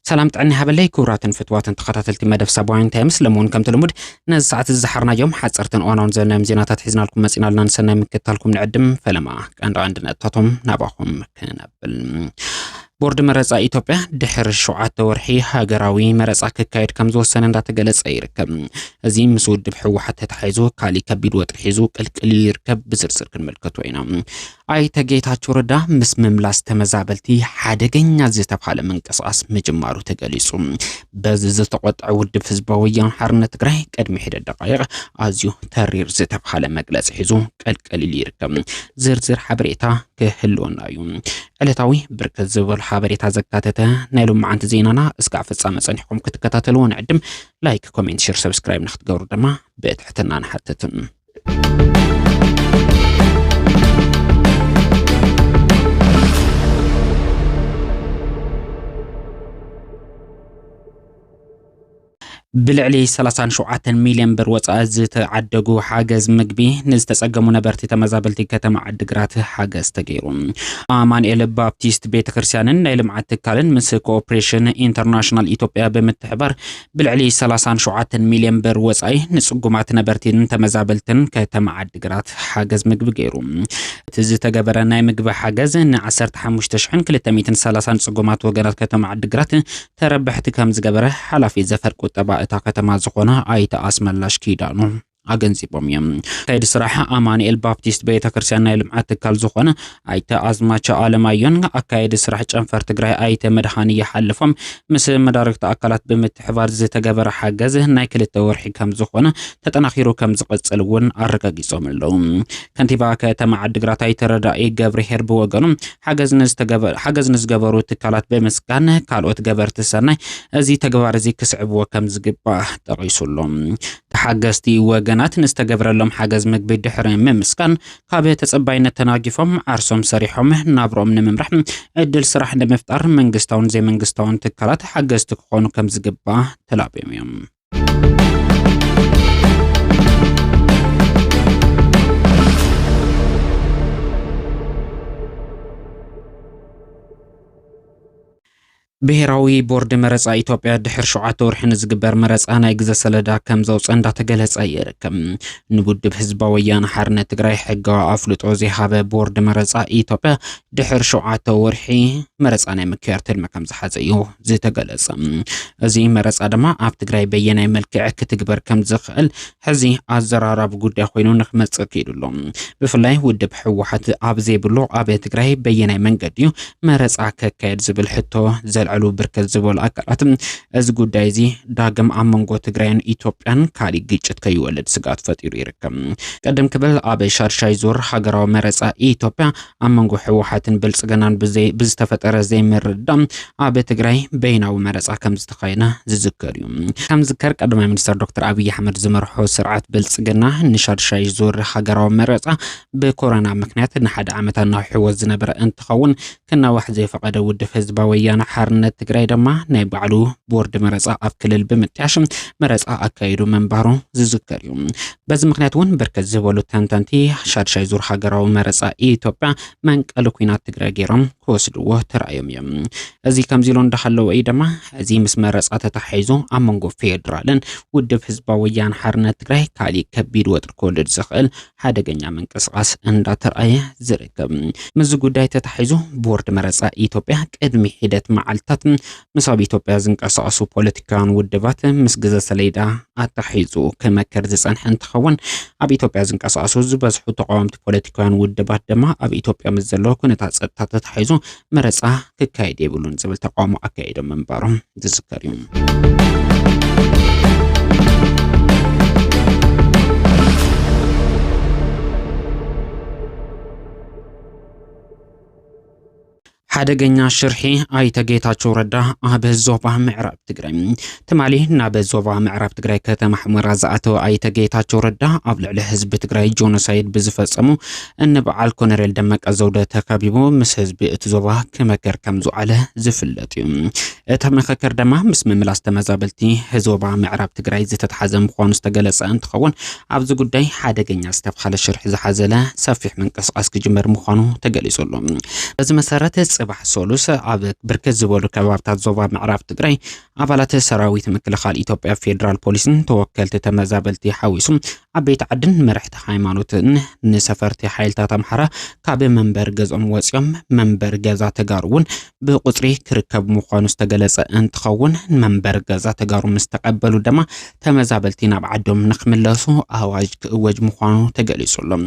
سلام تعني هبلي كورات فتوات تخطاتلتي مدف سبوين تامس لمون كم تلمود نز ساعة الزحرنا يوم حصرتن وانا نزلنا مزينات حزنا لكم مسئنا لنا نسنا مكتالكم نعدم فلما كان عندنا تطم نباهم كنبل بورد مرزا إثيوبيا دحر شعات ورحي هاجراوي مرزا كايد كمزو سنة داتجلس أيركب أزيم مسود بحو حتى تحيزو كالي كبيد وتحيزو كالكلي يركب بزرسر كالملكة وينام أي تجيت هتشوردا مسمم لاست مزابلتي حادقين نزيت بحال من قصاص مجمارو تجلسو بز تقطع ود فزبويا حرنة تجري قدم حدا دقائق أزيو ترير زيت بحال مجلس حيزو كالكلي يركب زرزر حبريتا كهلون أيوم علتاوي بركز زبل حبريتا زكاتته نايلو معنت زينانا اسقع فصامه صنحكم كتكتاتلون عدم لايك كومنت شير سبسكرايب نخت قورو دما بتحتنا نحتتم بالعلي 37 مليون بر وصاز تعدقو حاجز مغبي نزتسقمو نبرتي تمزابلتي كتم عدقرات حاجز تغيرو امانيل بابتيست بيت كريستيانن نيلمعت تكالن مس كوبريشن انترناشنال ايثيوبيا بمتحبر بالعلي 37 مليون بر وصاي نصقمات نبرتي تمزابلتن كتم عدقرات حاجز مغبي غيرو تز تغبرنا مغبي حاجز ن 15330 صقمات وغنات كتم عدقرات تربحت كم زغبره حلافي زفر قطبا تا كتما زخونا ايت اسملاش كيدانو اغنزيبوم يم كايد صراحه امانيل بابتيست بيت كريستيان يلمعت كال زخونا ايت ازماچ عالمايون اكايد صراحه چنفر تግራይ ايت مدحاني يحلفهم مس مداركت اكلات بمتحبار زتغبر حاجز ناي كلته ورحي كم زخونا تطناخيرو كم زقصلون ارغاغيصوم لو كنتيبا كتما عدغرات ايت رዳኢ ገብርሄር بوغنم حاجز نزغبرو تكالات بمسكان كالوت غبرت سناي ازي تغبار ازي كسعبو كم زغبا تقيسولم تحجستي وغنات نستغبرلهم حاجز مغبي دحر ممسكان كابه تصباينت تناغيفهم عرسوم سريحهم نابروم نممرح ادل سراح لمفتر منغستاون زي منغستاون تكالات حاجزت كونو كم زغبا تلابيم ብሔራዊ ቦርድ መረጻ ኢትዮጵያ ድሕር 7 ወርሒ ንዝግበር መረጻ ናይ ግዜ ሰለዳ ከም ዘውፅእ እንዳተገለጸ ይርከብ ንውድብ ህዝባዊ ወያነ ሓርነት ትግራይ ሕጋዊ ኣፍልጦ ዝሃበ ቦርድ መረጻ ኢትዮጵያ ድሕር 7 ወርሒ መረጻ ናይ ምክያር ትልሚ ከም ዝሓዘ እዩ ዝተገለጸ እዚ መረጻ ድማ ኣብ ትግራይ በየናይ መልክዕ ክትግበር ከም ዝኽእል ሕዚ ኣዘራራብ ጉዳይ ኮይኑ ንኽመጽእ ከይድሎ ብፍላይ ውድብ ሕወሓት ኣብ ዘይብሉ ኣብ ትግራይ በየናይ መንገዲ መረጻ ከካየድ ዝብል ሕቶ علو بركز زبول أكلاتم از قداي زي داغم أمانغو تغرين إثيوبيان كالي جيجت كيولد سقات فتيرو يركم قدم كبل آبي شارشاي زور حقراو مرسا إثيوبيا أمانغو حوحاتن بلسقنان بزتفتر زي مردم آبي تغري بيناو مرسا كم زتخينا زذكريوم كم ذكر قدم منستر دكتور أبي أحمد زمرحو سرعات بلسقنا نشارشاي زور حقراو مرسا بكورونا مكنيات نحد عامتنا حوز نبر انتخون كنا واحد زي فقد ود حزبا ويانا حرن تግራይ ድማ ናይ ባዕሉ ቦርድ መረጻ ኣብ ክልል ብምጥያሽም መረጻ ኣካይዱ መንባሩ ዝዝከር እዩ በዚ ምክንያት እውን በርከት ዝበሉ ተንተንቲ ሻድሻይ ዙር ሃገራዊ መረጻ ኢትዮጵያ መንቀል ኩናት ትግራይ ገይሮም ክወስድዎ ተራእዮም እዮም እዚ ከምዚ ኢሉ እንዳሃለው ወይ ድማ እዚ ምስ መረጻ ተታሒዙ ኣብ መንጎ ፌደራልን ውድብ ህዝባዊ ወያነ ሓርነት ትግራይ ካሊ ከቢድ ወጥር ክወልድ ዝኽእል ሓደገኛ መንቀሳቐስ እንዳተራእየ ዝርከብ ምዝ ጉዳይ ተታሒዙ ቦርድ መረጻ ኢትዮጵያ ቅድሚ ሂደት መዓልታት مساب إثيوبيا زنقصاصو بوليتيكان ودبات مسجز سليدا أتحيزو كمكر زسان حنتخون أب إثيوبيا زنقصاصو زبزحو تقاومت بوليتيكان ودبات دما أب إثيوبيا مزلو كنت تتحيزو مرسا ككايد يبولون زبل تقاومو أكايد منبارم تذكريون حدقኛ ሽርሒ ኣይተጌታቸው ረዳ ኣብ ዞባ ምዕራብ ትግራይ ተማሊ ናብ ዞባ ምዕራብ ትግራይ ከተማ ሕመራ ዝኣተው ኣይተጌታቸው ረዳ ኣብ ልዕሊ ህዝቢ ትግራይ ጆኖሳይድ ብዝፈጸሙ እንበዓል ኮሎኔል ደመቀ ዘውዴ ተከቢቦ ምስ ህዝቢ እቲ ዞባ ከመከር ከም ዝዓለ ዝፍለጥ እዩ እቲ መከከር ድማ ምስ ምምላስ ተመዛበልቲ ዞባ ምዕራብ ትግራይ ዝተተሓዘ ምዃኑ ዝተገለጸ እንትኸውን ኣብዚ ጉዳይ ሓደገኛ ዝተብሃለ ሽርሒ ዝሓዘለ ሰፊሕ መንቀሳቐስ ክጅመር ምዃኑ ተገሊጹ ኣሎ እዚ መሰረት ጽባሕ ሶሉስ ኣብ ብርክት ዝበሉ ከባቢታት ዞባ ምዕራብ ትግራይ ኣባላት ሰራዊት ምክልኻል ኢትዮጵያ ፌደራል ፖሊስን ተወከልቲ ተመዛበልቲ ሓዊሱ ዓበይቲ ዓድን መራሕቲ ሃይማኖትን ንሰፈርቲ ሓይልታት ኣምሓራ ካብ መንበር ገዝኦም ወፂኦም መንበር ገዛ ተጋሩ እውን ብቁጽሪ ክርከብ ምዃኑ ዝተገለጸ እንትኸውን መንበር ገዛ ተጋሩ ምስ ተቀበሉ ድማ ተመዛበልቲ ናብ ዓዶም ንኽምለሱ ኣዋጅ ክእወጅ ምዃኑ ተገሊጹሎም።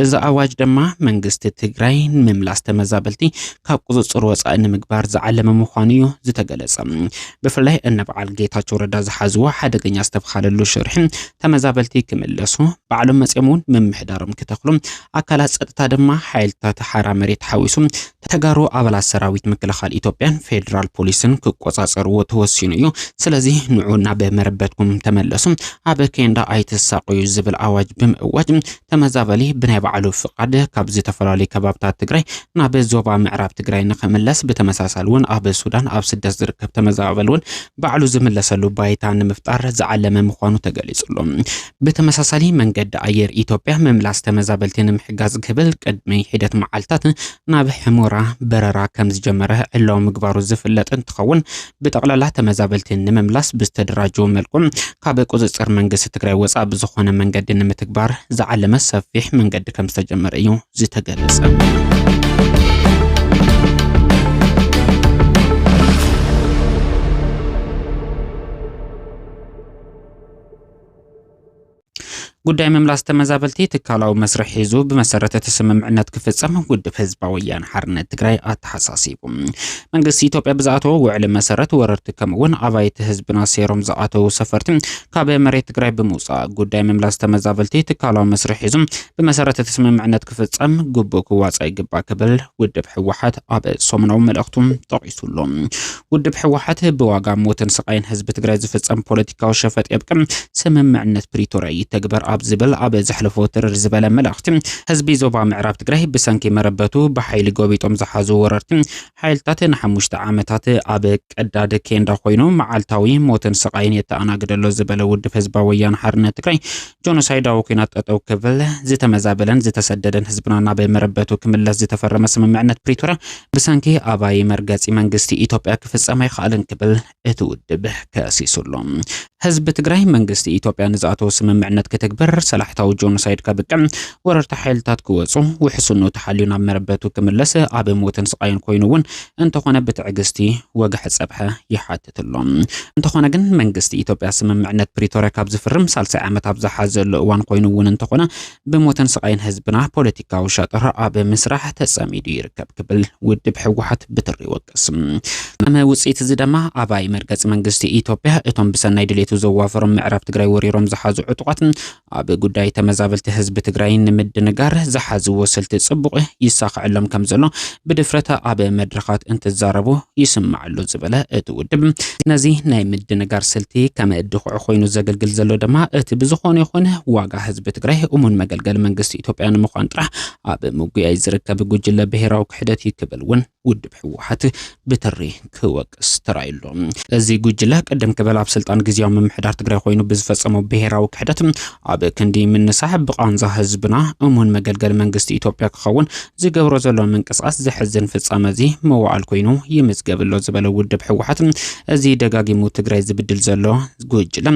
እዚ ኣዋጅ ድማ መንግስቲ ትግራይ ምምላስ ተመዛበልቲ ካብ ቁጽጽር ወጻኢ ንምግባር ዝዓለመ ምዃኑ እዩ ዝተገለጸ። ብፍላይ በዓል ጌታቸው ረዳ ዝሓዝዎ ሓደገኛ ዝተብኻለሉ ሽርሒ ተመዛበልቲ ክምለሱ ባዕሎም መጽሙን ምምሕዳሮም ክተኽሉ ኣካላት ጸጥታ ድማ ሓይልታት ሓራ መሬት ሓዊሱ ተጋሩ ኣባላት ሰራዊት ምክልኻል ኢትዮጵያን ፌደራል ፖሊስን ክቆጻጸርዎ ተወሲኑ እዩ። ስለዚ ንዑና በመረበትኩም ተመለሱ ኣብ ኬንዳ ኣይትሳቆዩ ዝብል ኣዋጅ ብምእዋጅ ተመዛበሊ ብናይ ባዕሉ ፍቃድ ካብ ዝተፈላለዩ ከባቢታት ትግራይ ናብ ዞባ ምዕራብ ትግራይ ንኽምለስ ብተመሳሳሊ እውን ኣብ ሱዳን ኣብ ስደት ዝርከብ ተመዛበሊ እውን ባዕሉ ዝምለሰሉ ባይታ ንምፍጣር ዝዓለመ ምዃኑ ተገሊጹሎም። ብተመሳሳሊ መንገዲ ኣየር ኢትዮጵያ ምምላስ ተመዛበልቲ ንምሕጋዝ ክብል ቅድሚ ሂደት መዓልታት ናብ ሕሙራ በረራ ከም ዝጀመረ ዕላው ምግባሩ ዝፍለጥ እንትኸውን ብጠቕላላ ተመዛበልቲ ንምምላስ ብዝተደራጀው መልኩ ካብ ቁጽጽር መንግስቲ ትግራይ ወጻኢ ብዝኾነ መንገዲ ንምትግባር ዝዓለመ ሰፊሕ መንገዲ ከም ዝተጀመረ እዩ ዝተገለጸ። ጉዳይ ምምላስ ተመዛበልቲ ትካላዊ መስርሕ ሒዙ ብመሰረተ ስምምዕነት ክፍጸም ውድብ ህዝባዊ ወያነ ሓርነት ትግራይ ኣተሓሳሲቡ። መንግስቲ ኢትዮጵያ ብዛእተወ ውዕሊ መሰረት ወረርቲ ከምኡውን ኣባይቲ ህዝብና ሴሮም ዝኣተው ሰፈርቲ ካብ መሬት ትግራይ ብምውፃእ ጉዳይ ምምላስ ተመዛበልቲ ትካላዊ መስርሕ ሒዙ ብመሰረተ ስምምዕነት ክፍጸም ግቡእ ክዋጻእ ይግባእ ክብል ውድብ ህወሓት ኣብ ሰሙናዊ መልእኽቱ ጠቒሱሎም። ውድብ ህወሓት ብዋጋ ሞትን ስቃይን ህዝቢ ትግራይ ዝፍጸም ፖለቲካዊ ሸፈጥ የብቅም ስምምዕነት ፕሪቶሪያ ይተግበር ኣብ ዝብል ኣብ ዝሕለፎ ትርር ዝበለ መልእኽቲ ህዝቢ ዞባ ምዕራብ ትግራይ ብሰንኪ መረበቱ ብሓይሊ ጎቢጦም ዝሓዙ ወረርቲ ሓይልታት ን5 ዓመታት ኣብ ቀዳድ ኬንዳ ኮይኑ መዓልታዊ ሞትን ስቃይን የተኣናግደሎ ዝበለ ውድብ ህዝባዊ ወያነ ሓርነት ትግራይ ጆኖሳይዳዊ ኩናት ጠጠው ክብል ዝተመዛበለን ዝተሰደደን ህዝብና ናብ መረበቱ ክምለስ ዝተፈረመ ስምምዕነት ፕሪቶሪያ ብሰንኪ ኣባይ መርገጺ መንግስቲ ኢትዮጵያ ክፍጸም ኣይከኣልን ክብል እቲ ውድብ ከሲሱሎም። ህዝቢ ትግራይ መንግስቲ ኢትዮጵያ ንዝኣተወ ስምምዕነት ክትግበር ሰላሕታዊ ጆኖሳይድ ከብቅም ወረርቲ ሓይልታት ክወጹ ውሕስኑ ተሓልዩ ናብ መረበቱ ክምለስ ኣብ ሞትን ስቃይን ኮይኑ እውን እንተኾነ ብትዕግስቲ ወግሕ ጸብሐ ይሓትትሎም። እንተኾነ ግን መንግስቲ ኢትዮጵያ ስምምዕነት ፕሪቶሪያ ካብ ዝፍርም ሳልሳይ ዓመት ኣብ ዝሓዘሉ እዋን ኮይኑ እውን እንተኾነ ብሞትን ስቃይን ህዝብና ፖለቲካዊ ሸጥር ኣብ ምስራሕ ተጸሚዱ ይርከብ ክብል ውድብ ህወሓት ብትሪ ይወቅስ። ኣመ ውጽኢት እዚ ድማ ኣባይ መርገጺ መንግስቲ ኢትዮጵያ እቶም ብሰናይ ድሌቱ ዘዋፈሮም ምዕራብ ትግራይ ወሪሮም ዝሓዙ ዕጡቃት ኣብ ጉዳይ ተመዛበልቲ ህዝቢ ትግራይ ንምድንጋር ዝሓዝዎ ስልቲ ጽቡቕ ይሳኽዐሎም ከም ዘሎ ብድፍረት ኣብ መድረኻት እንትዛረቡ ይስምዓሉ ዝበለ እቲ ውድብ ነዚ ናይ ምድንጋር ስልቲ ከም እድኹዕ ኮይኑ ዘገልግል ዘሎ ድማ እቲ ብዝኾነ ይኹን ዋጋ ህዝቢ ትግራይ እሙን መገልገል መንግስቲ ኢትዮጵያ ንምዃን ጥራሕ ኣብ ምጉያይ ዝርከብ ጉጅለ ብሄራዊ ክሕደት ይክብል እውን ውድብ ህወሓት ብትሪ ክወቅስ ተራይሎ። እዚ ጉጅለ ቀደም ክበል ኣብ ስልጣን ግዚያዊ ምምሕዳር ትግራይ ኮይኑ ብዝፈጸመው ብሄራዊ ክሕደት ኣብ ክንዲ ምንሳሕ ብቃንዛ ህዝብና እሙን መገልገል መንግስቲ ኢትዮጵያ ክኸውን ዝገብሮ ዘሎ ምንቅስቃስ ዝሕዝን ፍጻመ እዚ መዋዕል ኮይኑ ይምዝገብሎ ዝበለ ውድብ ህወሓት እዚ ደጋጊሙ ትግራይ ዝብድል ዘሎ ጉጅለ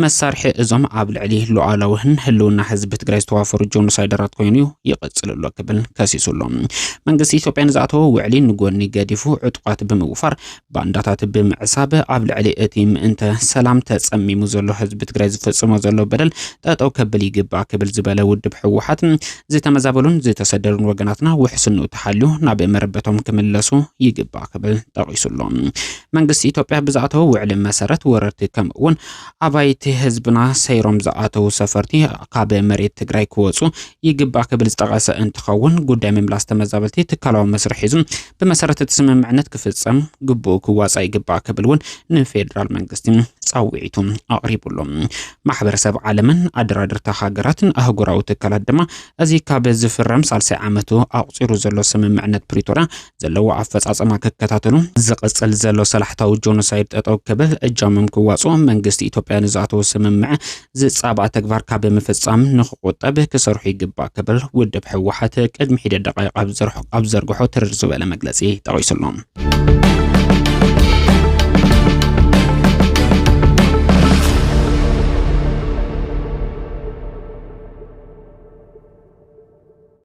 መሳርሒ እዞም ኣብ ልዕሊ ሉዓላዊን ህልውና ህዝቢ ትግራይ ዝተዋፈሩ ጆኖሳይደራት ኮይኑ ይቕጽልሎ ክብል ከሲሱሎም። መንግስቲ ኢትዮጵያ ንዝኣተወ ውዕሊ ንጎኒ ገዲፉ ዕጡቃት ብምውፋር ባንዳታት ብምዕሳብ ኣብ ልዕሊ እቲ ምእንተ ሰላም ተጸሚሙ ዘሎ ህዝቢ ትግራይ ዝፈጽሞ ዘሎ በደል ጠጠው ከብል ይግባእ ክብል ዝበለ ውድብ ህወሓት ዝተመዛበሉን ዝተሰደዱን ወገናትና ውሕስኑ ተሓልዩ ናብ መረበቶም ክምለሱ ይግባእ ክብል ጠቒሱሎም። መንግስቲ ኢትዮጵያ ብዛእተወ ውዕሊ መሰረት ወረርቲ ከምኡውን ኣባይቲ ህዝብና ሰይሮም ዝኣተው ሰፈርቲ ካብ መሬት ትግራይ ክወጹ ይግባእ ክብል ዝጠቐሰ እንትኸውን ጉዳይ ምምላስ ተመዛበልቲ ትካላዊ መስርሕ ሒዙ ብመሰረት ስምምዕነት ክፍጸም ግቡእ ክዋጻእ ይግባእ ክብል እውን ንፌደራል መንግስቲ ጻውዒቱ ኣቕሪቡሎም። ማሕበረሰብ ዓለምን ኣደራድርታ ሃገራትን ኣህጉራዊ ትካላት ድማ እዚ ካብ ዝፍረም ሳልሳይ ዓመቱ ኣቕፂሩ ዘሎ ስምምዕነት ፕሪቶሪያ ዘለዎ ኣፈጻጸማ ክከታተሉ ዝቕጽል ዘሎ ሰላሕታዊ ጆኖሳይድ ጠጠው ክብል እጃሞም ክዋጽኡ መንግስቲ ኢትዮጵያ ንዝኣተወ ስምምዕ ዝጻብኣ ተግባር ካብ ምፍጻም ንኽቆጠብ ክሰርሑ ይግባእ ክብል ውድብ ህወሓት ቅድሚ ሒደት ደቃይቕ ኣብ ዘርግሖ ትርር ዝበለ መግለጺ መግለጺ ጠቂሱሎም